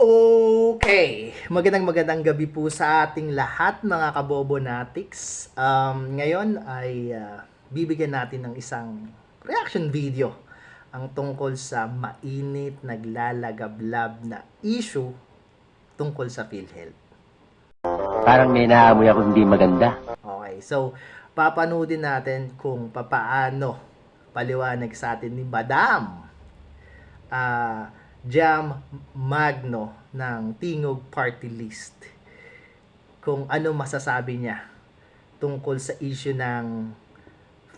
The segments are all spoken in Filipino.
Okay, magandang gabi po sa ating lahat mga kabobonatics. Ngayon ay bibigyan natin ng isang reaction video ang tungkol sa mainit, naglalagablab na issue tungkol sa PhilHealth. Parang may naamoy ako hindi maganda. Okay, so papanoodin natin kung papaano paliwanag sa atin ni Madam Jam Magno ng Tingog Party List kung ano masasabi niya tungkol sa issue ng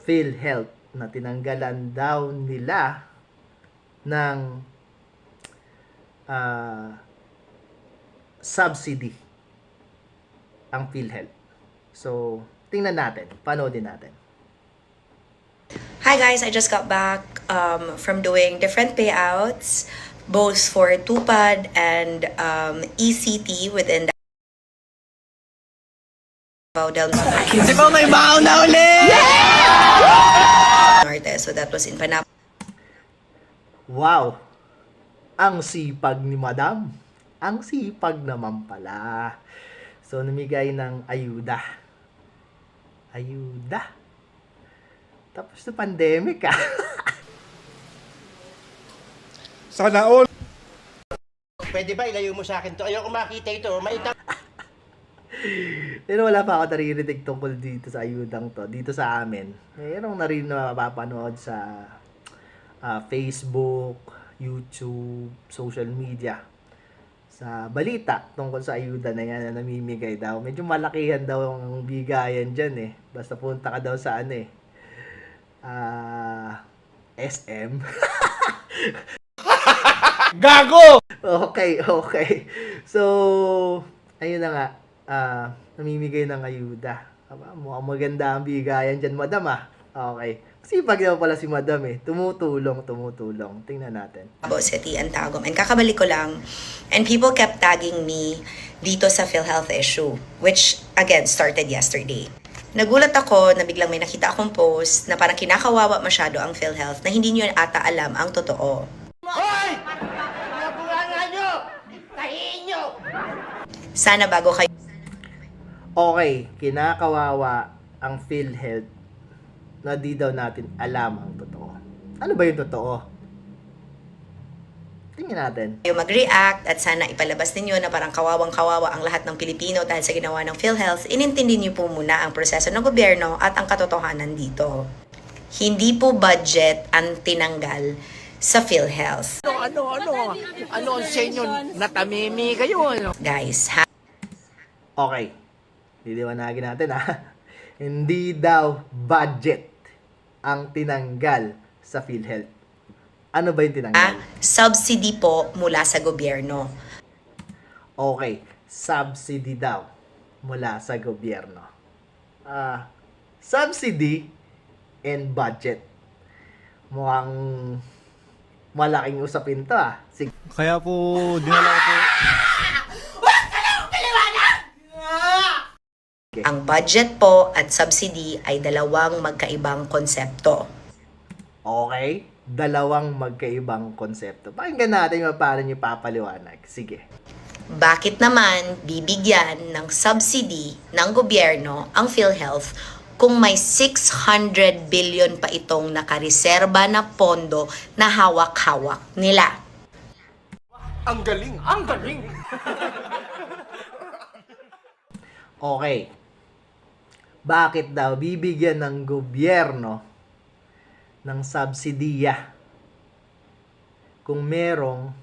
PhilHealth na tinanggalan daw nila ng subsidy ang PhilHealth. So, tingnan natin, panoodin natin. Hi guys, I just got back from doing different payouts, both for TUPAD and ECT within the Kasi po may baon na ulit! Norte. So that was in Panapa. Wow! Ang sipag ni Madam. Ang sipag naman pala. So, namigay ng ayuda. Ayuda. Tapos na pandemic Sana all. Pwede ba ilayo mo sa akin to? Ayoko makita ito. Maitang. Pero wala pa ako naririnig tungkol dito sa ayudang to. Dito sa amin. Mayroong na rin na mapapanood sa Facebook, YouTube, social media. Sa balita tungkol sa ayuda na yan na namimigay daw. Medyo malakihan daw ang bigayan dyan eh. Basta punta ka daw sa ano eh. SM. Gago! Okay. So, ayun na nga. Namimigay ng ayuda. Mukhang maganda ang bigayan dyan, Madam Okay. Sipag naman pala si Madam eh. Tumutulong. Tingnan natin. City and Tagum. And kakabalik ko lang. And people kept tagging me dito sa PhilHealth issue, which again started yesterday. Nagulat ako na biglang may nakita akong post na parang kinakawawa masyado ang PhilHealth na hindi nyo ata alam ang totoo. Hoy! Napunga nyo! Tahiin nyo! Sana bago kayo Okay, kinakawawa ang PhilHealth na di daw natin alam ang totoo. Ano ba yung totoo? Tingnan natin. mag-react at sana ipalabas ninyo na parang kawawang-kawawa ang lahat ng Pilipino dahil sa ginawa ng PhilHealth, inintindi niyo po muna ang proseso ng gobyerno at ang katotohanan dito. Hindi po budget ang tinanggal sa PhilHealth. Ano ang sa inyo? Natamimi kayo, ano? Guys, Okay. Liliwanagin natin Hindi daw budget ang tinanggal sa PhilHealth. Ano ba yung tinanggal? subsidy po mula sa gobyerno. Okay, subsidy daw mula sa gobyerno. Subsidy and budget. Mukhang malaking usapin to Sige. Kaya po, dinala ko po. Ang budget po at subsidy ay dalawang magkaibang konsepto. Okay, dalawang magkaibang konsepto. Pakinggan natin kung paano niyo papaliwanag. Sige. Bakit naman bibigyan ng subsidy ng gobyerno ang PhilHealth kung may 600 billion pa itong nakareserba na pondo na hawak-hawak nila? Ang galing! Ang galing! Okay. Bakit daw bibigyan ng gobyerno ng subsidiya kung merong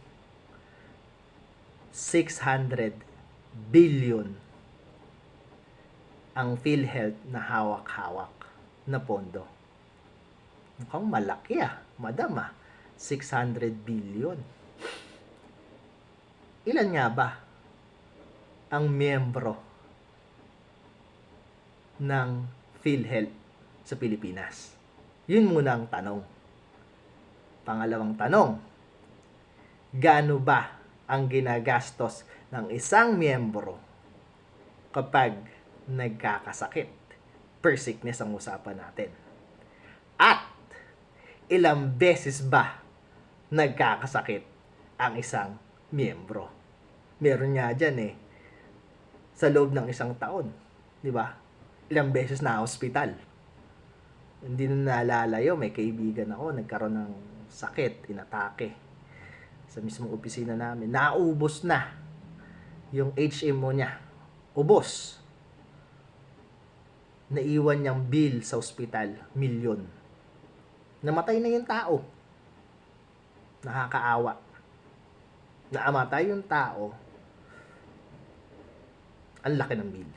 600 billion ang PhilHealth na hawak-hawak na pondo? Mukhang malaki Madam 600 billion. Ilan nga ba ang miyembro ng PhilHealth sa Pilipinas? Yun muna ang tanong. Pangalawang tanong, gaano ba ang ginagastos ng isang miyembro kapag nagkakasakit? Per sickness ang usapan natin. At ilang beses ba nagkakasakit ang isang miyembro? Meron nga dyan eh. Sa loob ng isang taon. Di ba? Ilang beses na hospital. Hindi na naalala may kaibigan ako, nagkaroon ng sakit, inatake. Sa mismong opisina namin. Naubos na yung HMO niya. Ubos. Naiwan niyang bill sa ospital, milyon. Namatay na yung tao. Nakakaawa. Naamatay yung tao, ang laki ng bill.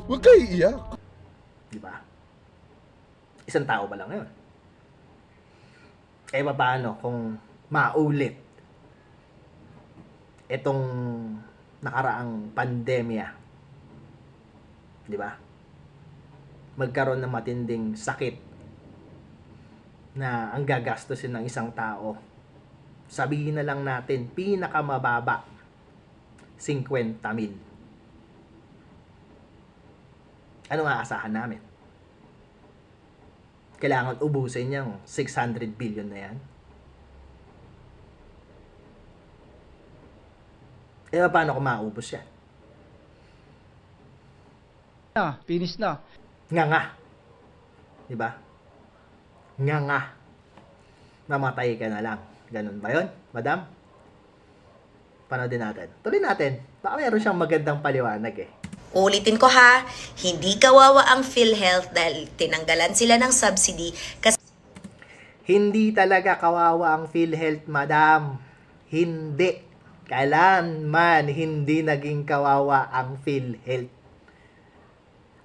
Huwag kayo iiyak. Di ba? Isang tao ba lang yun? Eh, paano kung maulit itong nakaraang pandemya? Di ba? Magkaroon ng matinding sakit na ang gagastusin ng isang tao. Sabihin na lang natin, pinakamababa, 50 mil. Ano nga asahan namin? Kailangan ubusin yung 600 billion na yan? Eh, paano kung maubos yan? Finish na. Nga. Diba? Nga. Mamatay ka na lang. Ganun ba yun, madam? Panoodin natin. Tuloy natin. Baka meron siyang magandang paliwanag eh. Ulitin ko ha, hindi kawawa ang PhilHealth dahil tinanggalan sila ng subsidy kasi Hindi talaga kawawa ang PhilHealth, madam. Hindi. Kailanman hindi naging kawawa ang PhilHealth.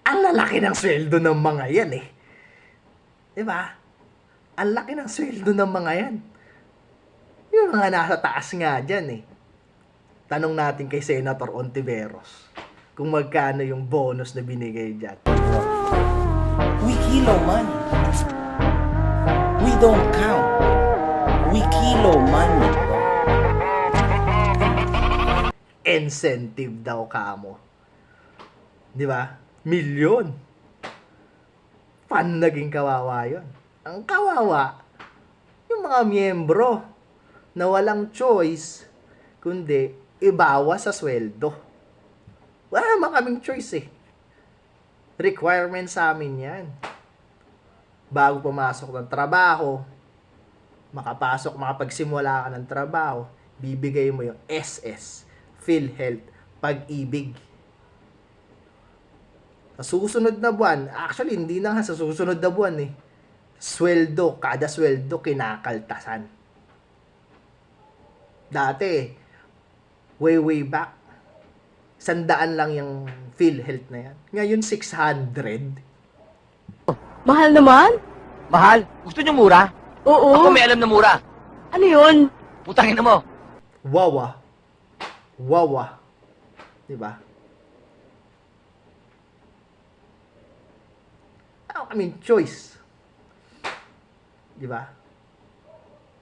Ang lalaki ng sweldo ng mga yan eh. Diba? Ang laki ng sweldo ng mga yan. Yung mga nasa taas nga dyan eh. Tanong natin kay Senator Ontiveros kung magkano yung bonus na binigay dyan. We kilo money. We don't count. We kilo money, bro. Incentive daw kamo. Di ba? Milyon. Paano naging kawawa yun? Ang kawawa, yung mga miyembro na walang choice, kundi ibawas sa sweldo. Wala naman kaming choice eh. Requirement sa amin yan. Bago pumasok ng trabaho, makapagsimula ka ng trabaho, bibigay mo yung SS, PhilHealth, Pag-ibig. Sa susunod na buwan, actually hindi na nga sa susunod na buwan eh, kada sweldo kinakaltasan. Dati, way back, 100 lang yung PhilHealth na yan. Ngayon, 600. Mahal naman? Mahal? Gusto nyo mura? Oo. Ako may alam na mura. Ano yun? Putangin na mo. Wawa. Diba? Choice. Diba?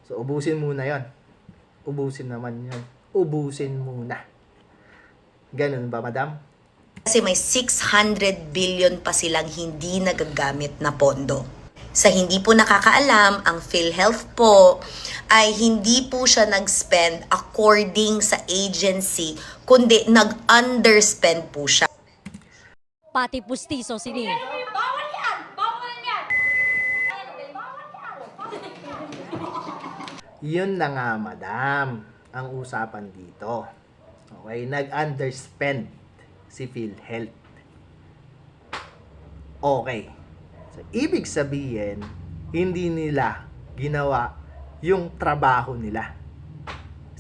So, ubusin muna yon. Ubusin naman yon. Ubusin muna. Ganun ba, madam? Kasi may 600 billion pa silang hindi nagagamit na pondo. Sa hindi po nakakaalam, ang PhilHealth po ay hindi po siya nag-spend according sa agency, kundi nag-underspend po siya. Pati pustiso sini. Yun na nga, madam, ang usapan dito. Okay, nag-underspend si PhilHealth. Okay. So, ibig sabihin, hindi nila ginawa yung trabaho nila.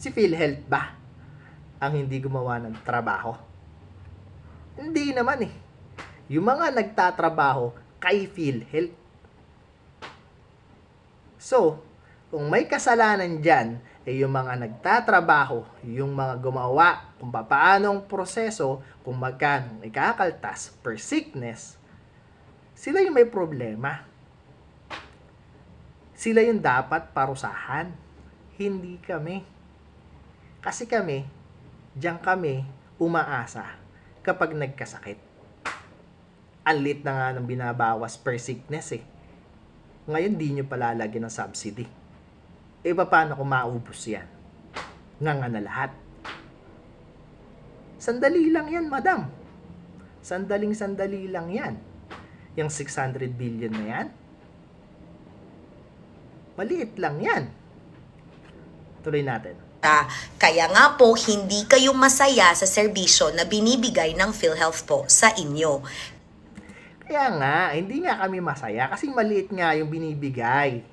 Si PhilHealth ba ang hindi gumawa ng trabaho? Hindi naman eh. Yung mga nagtatrabaho kay PhilHealth. So, kung may kasalanan dyan, eh yung mga nagtatrabaho, yung mga gumawa kung paanong proseso, kung magkano ikakaltas per sickness, sila yung may problema. Sila yung dapat parusahan. Hindi kami. Kasi kami, diyan kami umaasa kapag nagkasakit. Ang lit na nga ng binabawas per sickness eh. Ngayon, di nyo palalagyan ng subsidy. E paano kung maubos yan? Nga na lahat. Sandali lang yan, madam. Sandali lang yan. Yung 600 billion na yan, maliit lang yan. Tuloy natin. Kaya nga po, hindi kayo masaya sa serbisyo na binibigay ng PhilHealth po sa inyo. Kaya nga, hindi nga kami masaya kasi maliit nga yung binibigay.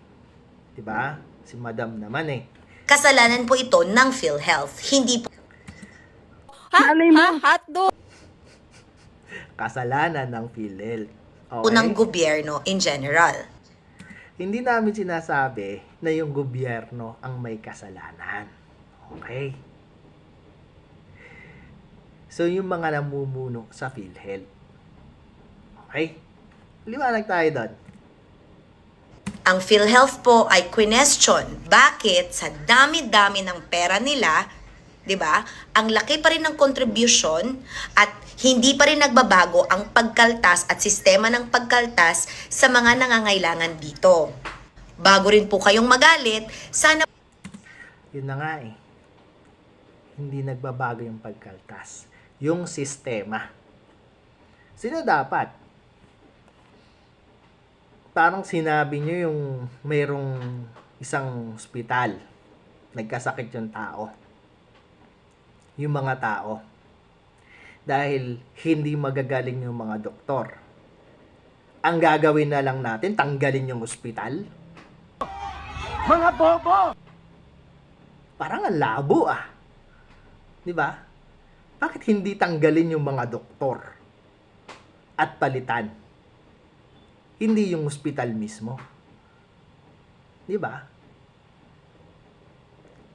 'Di ba? Si madam naman eh. Kasalanan po ito ng PhilHealth, hindi po Kasalanan ng PhilHealth. Okay? ng gobyerno in general. Hindi namin sinasabi na yung gobyerno ang may kasalanan. Okay? So, yung mga namumuno sa PhilHealth. Okay? Liwanag tayo doon. Ang PhilHealth po ay question bakit sa dami-dami ng pera nila, 'di ba? Ang laki pa rin ng contribution at hindi pa rin nagbabago ang pagkaltas at sistema ng pagkaltas sa mga nangangailangan dito. Bago rin po kayong magalit, sana Yun na nga eh. Hindi nagbabago yung pagkaltas. Yung sistema. Sino dapat? Parang sinabi nyo yung mayroong isang ospital. Nagkasakit yung tao. Yung mga tao. Dahil hindi magagaling yung mga doktor. Ang gagawin na lang natin, tanggalin yung ospital. Mga bobo! Parang ang labo ah. 'Di ba? Bakit hindi tanggalin yung mga doktor at palitan? Hindi yung ospital mismo. 'Di ba?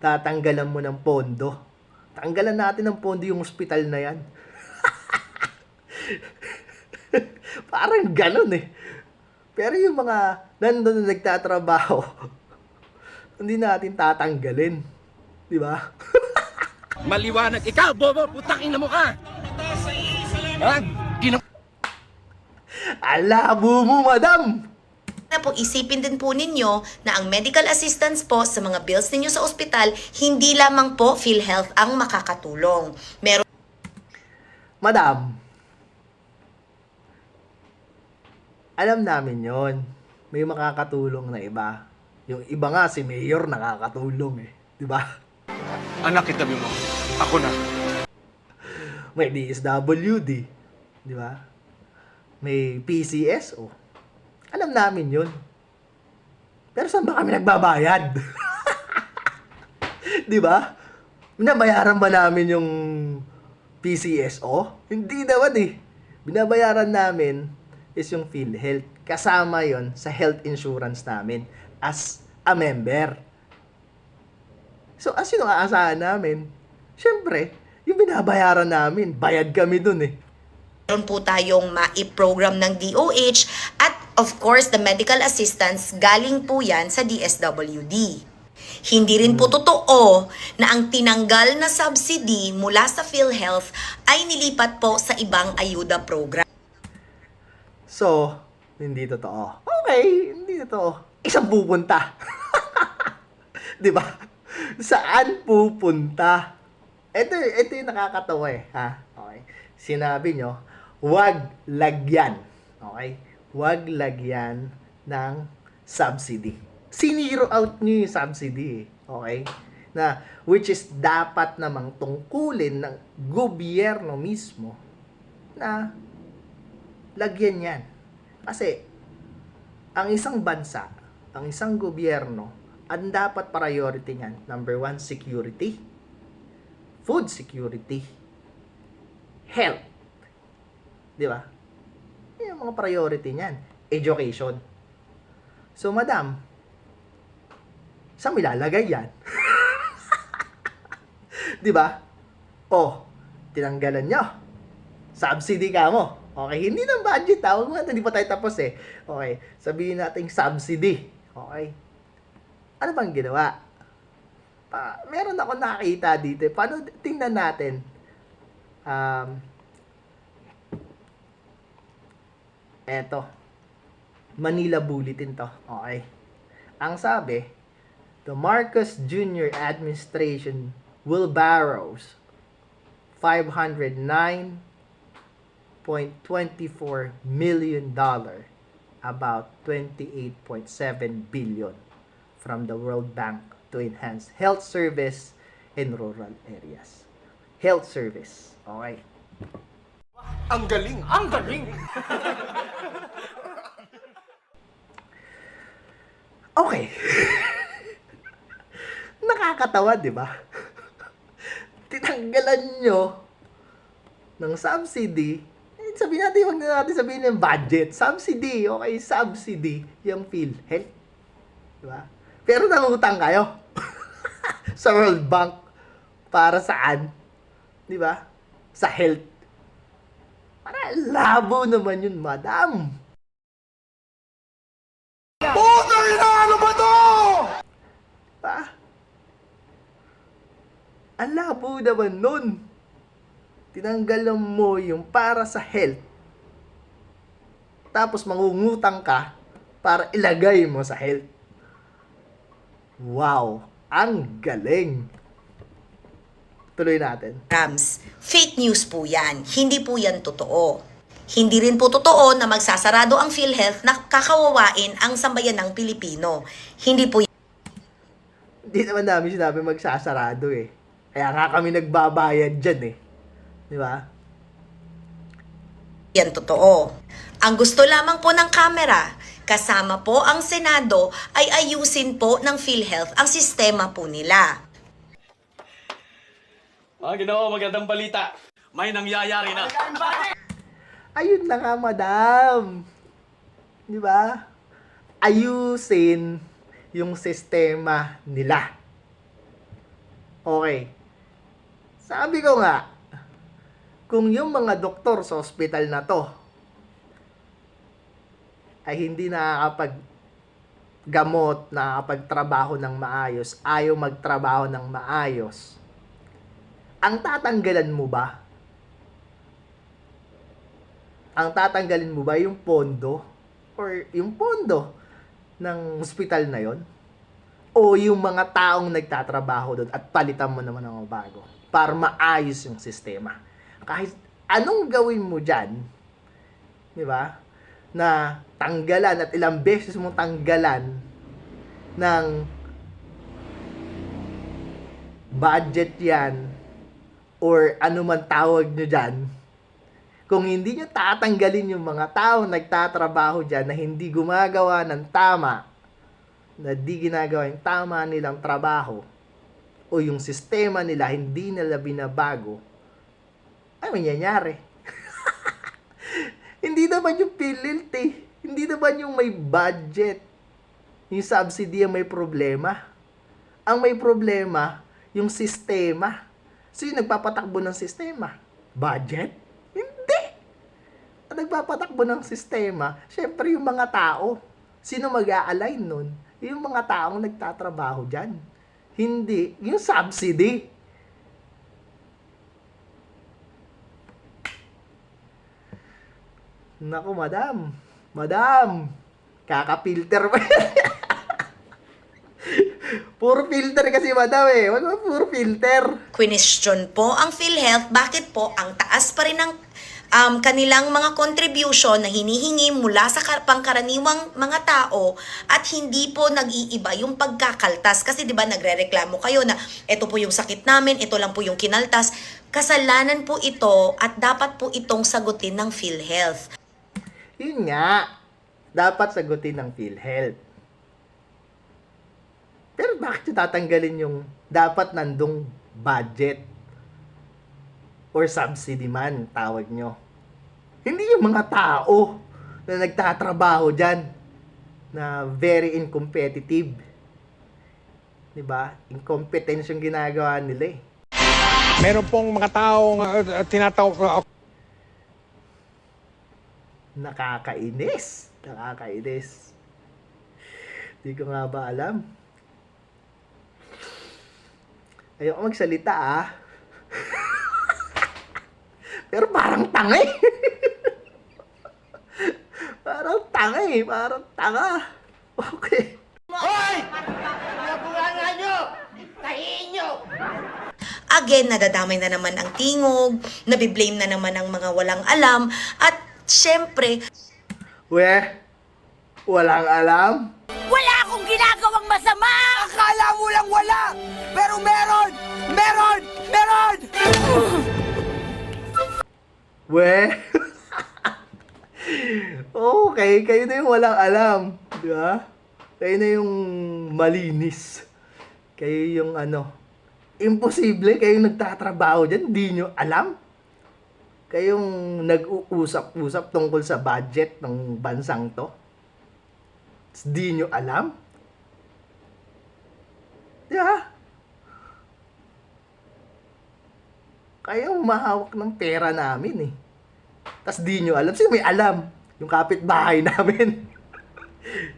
Tatanggalan mo ng pondo. Tanggalan natin ng pondo yung ospital na 'yan. Parang ganun eh. Pero yung mga nandun na nagtatrabaho, hindi natin tatanggalin. Di ba? Maliwanag ikaw, bobo! Putakin na mo ka! Ha? Alabo mo, madam! na po isipin din po ninyo na ang medical assistance po sa mga bills ninyo sa ospital, hindi lamang po PhilHealth ang makakatulong. Meron Madam, alam namin yon. May makakatulong na iba. Yung iba nga, si Mayor nakakatulong eh. Di ba? Anak kitabi mo. Ako na. May DSWD. Di ba? May PCSO. Alam namin yun. Pero saan ba kami nagbabayad? Di ba? Binabayaran ba namin yung PCSO? Hindi naman eh. Binabayaran namin is yung PhilHealth. Kasama yon sa health insurance namin as a member. So, as yun ang aasahan namin, syempre, yung binabayaran namin, bayad kami dun eh. meron po tayong ma-program ng DOH at of course the medical assistance galing po yan sa DSWD. Hindi rin po totoo na ang tinanggal na subsidy mula sa PhilHealth ay nilipat po sa ibang ayuda program. So, hindi totoo. Okay, hindi totoo. Isang pupunta. Di ba? Saan pupunta? Ito yung nakakatawa eh. Ha? Okay. Sinabi nyo, wag lagyan. Okay? Wag lagyan ng subsidy. Siniro out nyo yung subsidy eh. Okay? Na, which is dapat namang tungkulin ng gobyerno mismo na lagyan yan. Kasi, ang isang bansa, ang isang gobyerno, ang dapat priority niyan, number 1, security, food security, health. Di ba? Yan yung mga priority niyan. Education. So, madam, saan mo ilalagay yan? Di ba? Oh, tinanggalan nyo. Subsidy ka mo. Okay, hindi ng budget, tawag mo natin, hindi pa tayo tapos eh. Okay, sabihin natin subsidy. Okay. Ano bang ginawa? Meron ako nakita dito. Paano, tingnan natin. Eto. Manila Bulletin to. Okay. Ang sabi, the Marcos Jr. administration will borrows $509.24 million, about 28.7 billion from the World Bank to enhance health service in rural areas. Health service. Okay. Ang galing! Ang galing! Okay. Nakakatawa, di ba? Tinanggalan nyo ng subsidy. Sabihin natin, huwag na natin sabihin yung budget. Subsidy, okay, subsidy. Yung PhilHealth. Di ba? Pero nangutang kayo. Sa World Bank. Para saan? Di ba? Sa health. Para labo naman yun, madam. Putang ina! Ano ba to? Pa? Ang labo naman nun. Tinanggalan mo yung para sa health. Tapos mangungutang ka para ilagay mo sa health. Wow! Ang galing! Tuloy natin. Rams, fake news po yan. Hindi po yan totoo. Hindi rin po totoo na magsasarado ang PhilHealth na kakawawain ang sambayan ng Pilipino. Hindi po Hindi naman namin sinabi magsasarado eh. Kaya nga kami nagbabayad dyan eh. Di ba? yan totoo. Ang gusto lamang po ng kamera, kasama po ang Senado, ay ayusin po ng PhilHealth ang sistema po nila. Ginoo, magandang balita. May nangyayari na. Ayun na nga, madam. Di ba? Ayusin yung sistema nila. Okay. Sabi ko nga, kung yung mga doktor sa ospital na to ay hindi nakakapaggamot, nakakapagtrabaho ng maayos, ayaw magtrabaho ng maayos, ang tatanggalan mo ba? Ang tatanggalin mo ba yung pondo? Or yung pondo ng ospital na yon? O yung mga taong nagtatrabaho doon at palitan mo naman ng bago para maayos yung sistema? Kahit anong gawin mo dyan, di ba? Na tanggalan at ilang beses mong tanggalan ng budget yan or ano man tawag nyo dyan, kung hindi nyo tatanggalin yung mga tao nagtatrabaho dyan na hindi gumagawa ng tama, na di ginagawa yung tama nilang trabaho, o yung sistema nila hindi nila binabago, ay mangyayari. Hindi naman yung PhilHealth eh. Hindi naman yung may budget. Yung subsidy ang may problema. Ang may problema, yung sistema. So yung nagpapatakbo ng sistema, budget? Hindi. Ang nagpapatakbo ng sistema, syempre yung mga tao. Sino mag-a-align nun? Yung mga taong nagtatrabaho dyan. Hindi. Yung subsidy. Naku, madam. Madam. Kaka-filter pa. Puro filter kasi, madam eh. Wag mo puro filter. Question po ang PhilHealth, bakit po ang taas pa rin ng kanilang mga contribution na hinihingi mula sa pangkaraniwang mga tao at hindi po nag-iiba yung pagkakaltas. Kasi di ba nagrereklamo kayo na ito po yung sakit namin, ito lang po yung kinaltas. Kasalanan po ito at dapat po itong sagutin ng PhilHealth. Yun nga. Dapat sagutin ng PhilHealth. Pero bakit yung tatanggalin yung dapat nandung budget or subsidy man, tawag nyo? Hindi yung mga tao na nagtatrabaho dyan na very incompetitive. Diba? Incompetence yung ginagawa nila eh. Meron pong mga taong tinatawag. Nakakainis. Nakakainis. Hindi ko nga ba alam. Ayoko magsalita ah. Pero parang tanga eh. Parang tanga eh. Parang tanga. Okay. Again, nadadamay na naman ang tingog, nabiblame na naman ang mga walang alam, at syempre, Walang alam? Wala akong ginagawang masama! Akala mo lang wala! Pero meron! Meron! Meron! Okay, kayo na yung walang alam. Di ba? Kayo na yung malinis. Kayo yung imposible, kayong nagtatrabaho dyan, di nyo alam. Kayong nag-uusap-usap tungkol sa budget ng bansang to. Di nyo alam. Di ba? Kayong mahawak ng pera namin eh. Tas di nyo alam. Sino may alam? Yung kapitbahay namin.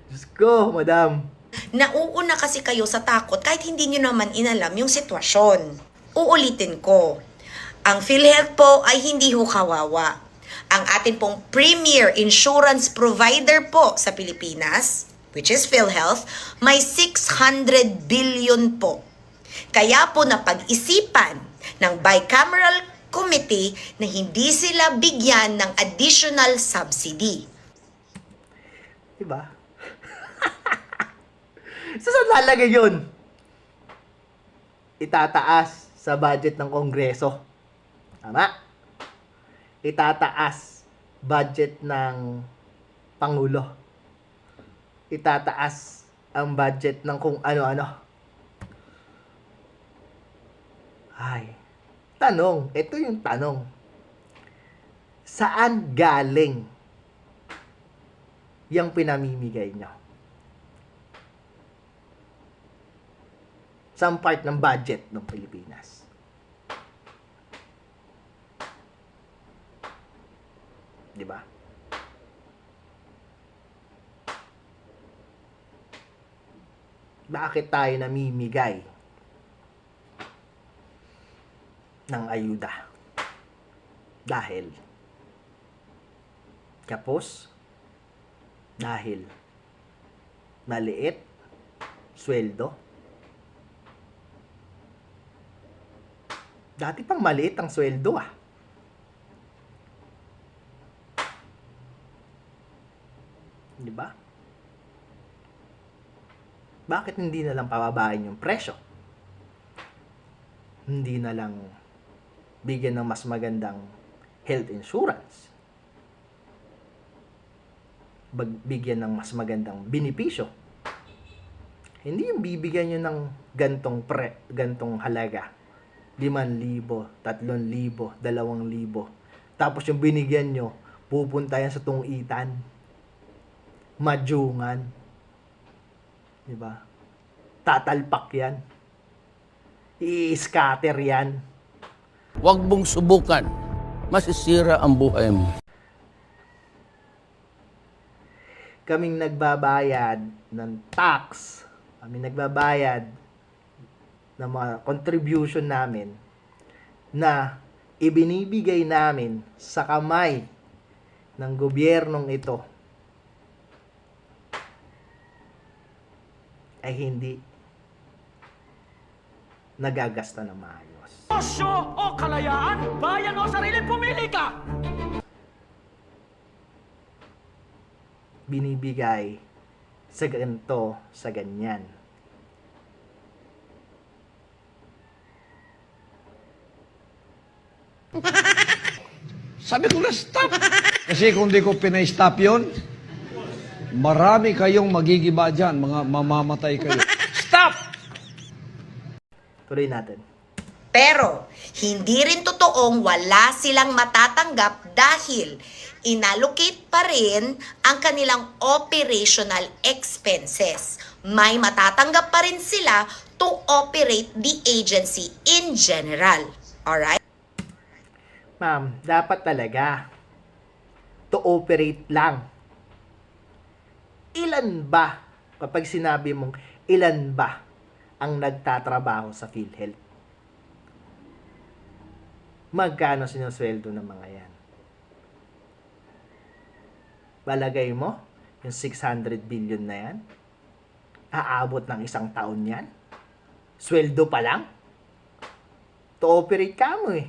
Diyos ko, madam. nauuna kasi kayo sa takot kahit hindi nyo naman inalam yung sitwasyon. Uulitin ko, ang PhilHealth po ay hindi ho kawawa. Ang atin pong premier insurance provider po sa Pilipinas, which is PhilHealth, may 600 billion po. Kaya po napag-isipan ng bicameral committee na hindi sila bigyan ng additional subsidy. Diba? So, saan lalagay yun? Itataas sa budget ng Kongreso. Tama? Itataas budget ng Pangulo. Itataas ang budget ng kung ano-ano. Ay, tanong. Ito yung tanong. Saan galing yung pinamimigay nyo? Saan part ng budget ng Pilipinas? Di ba? Bakit tayo namimigay ng ayuda? Dahil kapos, dahil maliit sweldo. Dati pang maliit ang sweldo ah. Di ba? Bakit hindi na lang pababain yung presyo? Hindi na lang bigyan ng mas magandang health insurance? Bigyan ng mas magandang benepisyo? Hindi yung bibigyan nyo ng gantong halaga. 5,000, 3,000, 2,000. Tapos yung binigyan nyo, pupunta yan sa tungitan. Madyungan. Diba? Tatalpak yan. I-scatter yan. Huwag mong subukan. Masisira ang buhay mo. Kaming nagbabayad ng tax. Kaming nagbabayad ng mga contribution namin na ibinibigay namin sa kamay ng gobyernong ito ay hindi nagagasta na maayos. Osyo o kalayaan, bayan o sarili, pumili ka! Binibigay sa ganito, sa ganyan. Sabi ko na stop! Kasi kung di ko pinay-stop yun, marami kayong magigiba dyan, mga mamamatay kayo. Stop! Tuloy natin. Pero, hindi rin totoong wala silang matatanggap dahil inallocate pa rin ang kanilang operational expenses. May matatanggap pa rin sila to operate the agency in general. Alright? Ma'am, dapat talaga to operate lang. Ilan ba, kapag sinabi mong ilan ba ang nagtatrabaho sa PhilHealth? Magkano sinusweldo ng mga yan? Balagay mo, yung 600 billion na yan, aabot ng isang taon yan? Sweldo pa lang? to operate ka mo eh.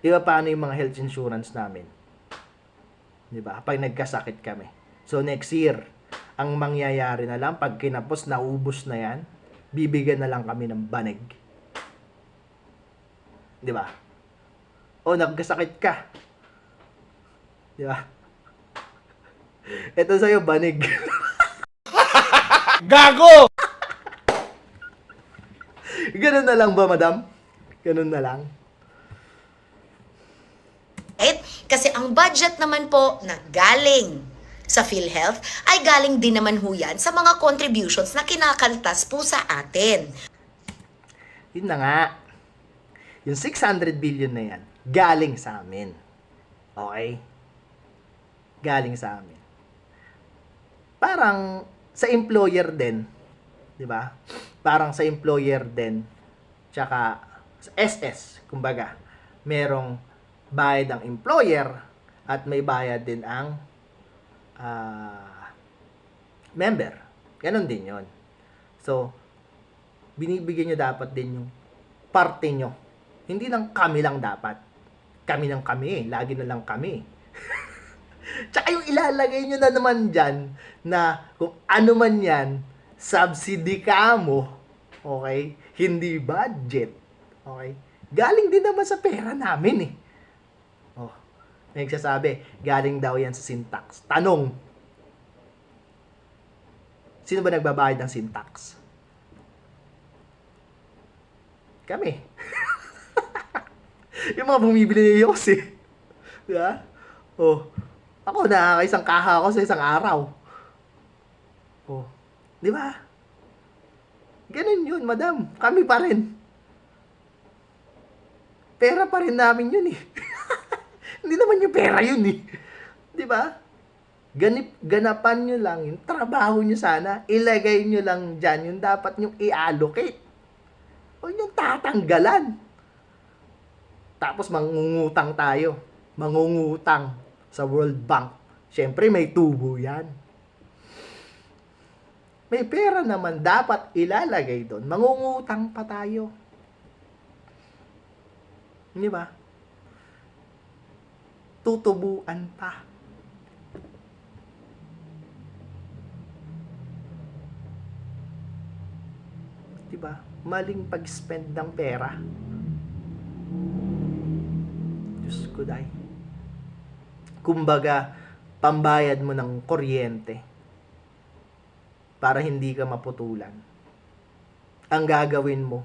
Di ba paano yung mga health insurance namin? Di ba? Pag nagkasakit kami. So next year, ang mangyayari na lang, pag kinapos, naubos na yan, bibigyan na lang kami ng banig. Di ba? O, nagkasakit ka. Di ba? Ito sa'yo, banig. Gago! Ganun na lang ba, madam? Ganun na lang. Right? Kasi ang budget naman po na galing sa PhilHealth ay galing din naman ho yan sa mga contributions na kinakaltas po sa atin. Yun na nga. Yung 600 billion na yan, galing sa amin. Okay? Galing sa amin. Parang sa employer din, di ba? Parang sa employer din, tsaka sa SS, kumbaga, merong bayad ang employer at may bayad din ang member. Ganon din yon. So, binibigyan nyo dapat din yung parte nyo. Hindi lang kami lang dapat. Kami ng kami. Lagi na lang kami. Tsaka yung ilalagay nyo na naman dyan na kung ano man yan, subsidy ka mo. Okay? Hindi budget. Okay? Galing din naman sa pera namin eh. Oh, may nagsasabi, galing daw yan sa syntax. Tanong, sino ba nagbabayad ng syntax? Kami. Yung mga bumibili ni Yossi. Diba? Oh, ako nakakaisang kaha ako sa isang araw. Oh, di ba? Ganun yun, madam. Kami pa rin. Pera pa rin namin yun eh. Hindi naman yung pera yun eh. Di ba? Ganapan nyo lang yung trabaho nyo sana. Ilagay nyo lang dyan yung dapat nyo i-allocate. Huwag nyo tatanggalan. Tapos mangungutang tayo. Mangungutang sa World Bank. Siyempre may tubo yan. May pera naman dapat ilalagay doon. Mangungutang pa tayo. Di ba? Tutubuan pa. Di ba? Maling pag-spend ng pera. Diyos ko, day. Kumbaga, pambayad mo ng kuryente para hindi ka maputulan. Ang gagawin mo,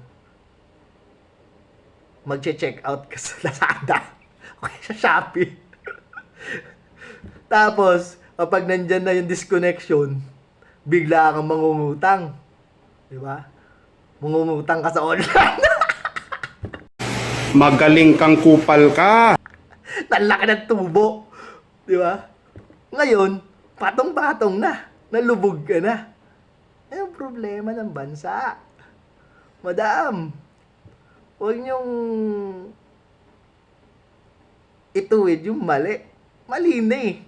magche-check out ka sa Lazada. Okay, sa Shopee. Tapos, kapag nandyan na yung disconnection, bigla kang mangungutang. Di ba? Mangungutang ka sa online. Magaling kang kupal ka. Talaki ng tubo. Di ba? Ngayon, patong-patong na. Nalubog ka na. Ano ang problema ng bansa? Madam, huwag niyong ituwid yung mali. Mali na eh.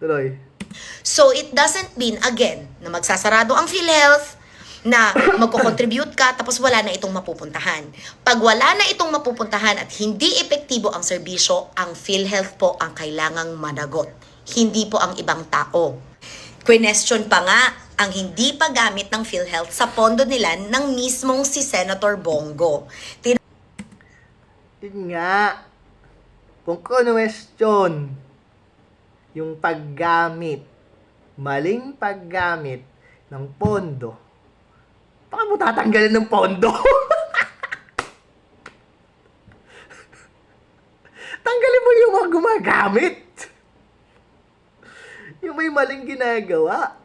Tuloy. So it doesn't mean, again, na magsasarado ang PhilHealth, na magko-contribute ka tapos wala na itong mapupuntahan. Pag wala na itong mapupuntahan at hindi epektibo ang serbisyo, ang PhilHealth po ang kailangang managot. Hindi po ang ibang tao. Question pa nga ang hindi paggamit ng PhilHealth sa pondo nila ng mismong si Senator Bongo. Yun nga. Kung question, yung paggamit, maling paggamit ng pondo, baka mo tatanggalin ng pondo. Tanggalin mo yung mga gumagamit. Yung may maling ginagawa.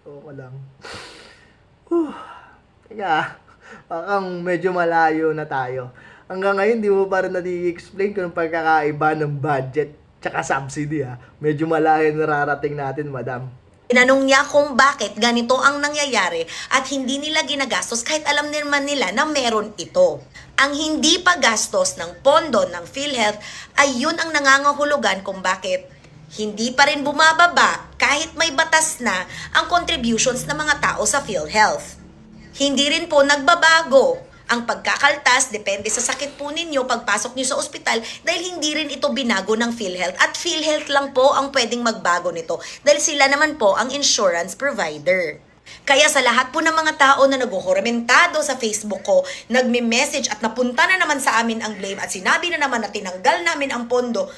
Okay lang. Kaya, parang medyo malayo na tayo. Hanggang ngayon, di mo pa rin nadi-explain kung pagkakaiba ng budget tsaka subsidy ha. Medyo malayo nararating natin, madam. Tinanong niya kung bakit ganito ang nangyayari at hindi nila ginagastos kahit alam naman nila na meron ito. Ang hindi paggastos ng pondo ng PhilHealth ay yun ang nangangahulugan kung bakit hindi pa rin bumababa kahit may batas patas na ang contributions ng mga tao sa PhilHealth. Hindi rin po nagbabago ang pagkakaltas, depende sa sakit po ninyo, pagpasok nyo sa ospital, dahil hindi rin ito binago ng PhilHealth. At PhilHealth lang po ang pwedeng magbago nito, dahil sila naman po ang insurance provider. Kaya sa lahat po ng mga tao na naghuhuramentado sa Facebook ko, nagme-message at napunta na naman sa amin ang blame at sinabi na naman na tinanggal namin ang pondo,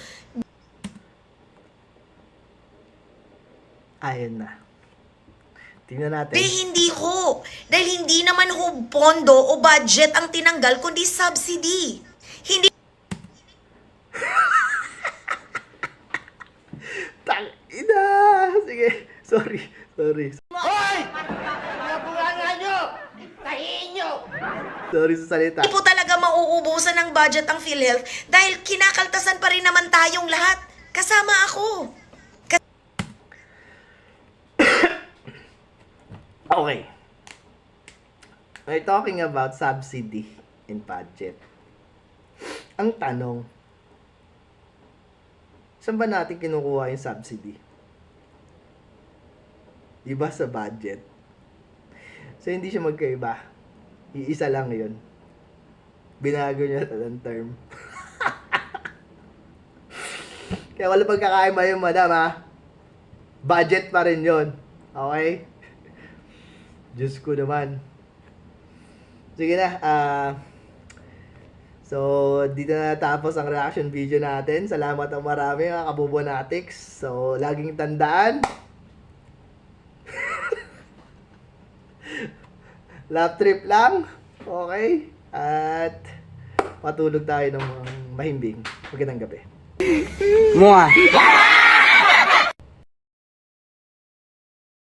Ayun na. Tingnan natin. hindi ho. Dahil hindi naman ho pondo o budget ang tinanggal, kundi subsidy. Hindi Ina! Sige. Sorry. Sorry sa salita. po talaga mauubusan ng budget ang PhilHealth dahil kinakaltasan pa rin naman tayong lahat. Kasama ako. Okay. We're talking about subsidy and budget. Ang tanong, saan ba natin kinukuha yung subsidy? Di ba sa budget? So, hindi siya magkaiba. Iisa lang yun. Binago niya ang term. Kaya wala pagkakaima yun, madam, ha? Budget pa rin yun. Okay? Diyos ko naman. Sige na. So, dito na natapos ang reaction video natin. Salamat ang marami mga kabubonatics. So, laging tandaan. Love trip lang. Okay? At matulog tayo ng mahimbing. Magandang gabi. Mwah!